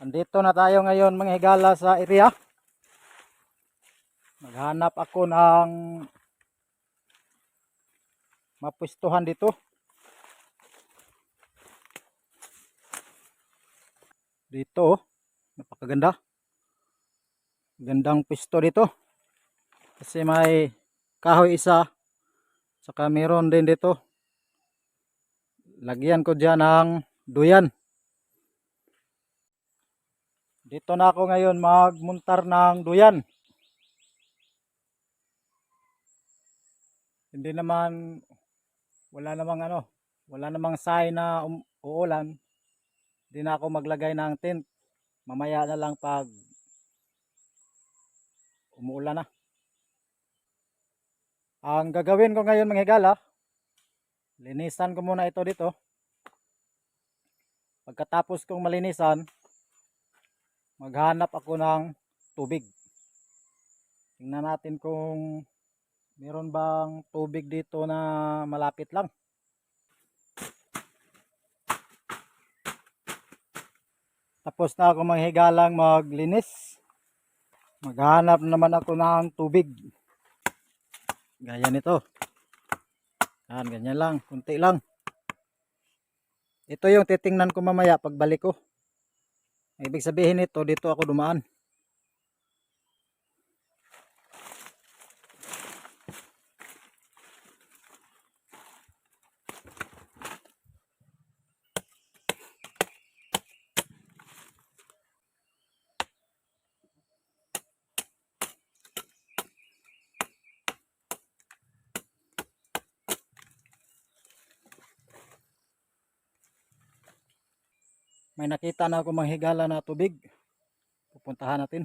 Andito na tayo ngayon mga higala sa area. Maghanap ako ng mapwestuhan dito. Dito, napakaganda. Gandang pwesto dito. Kasi may kahoy isa. Saka meron din dito. Lagyan ko dyan ng duyan. Dito na ako ngayon magmuntar ng duyan. Hindi naman, wala namang sign na uulan. Hindi na ako maglagay ng tent. Mamaya na lang pag umuulan na. Ang gagawin ko ngayon mga higala, linisan ko muna ito dito. Pagkatapos kong malinisan, maghanap ako ng tubig. Tingnan natin kung meron bang tubig dito na malapit lang. Tapos na ako mga higalang maglinis. Maghanap naman ako ng tubig. Gaya nito. Yan, ganyan lang, kunti lang. Ito yung titingnan ko mamaya pagbalik ko. Ibig sabihin nito, dito ako dumaan. May nakita na ako mga higala na tubig. Pupuntahan natin.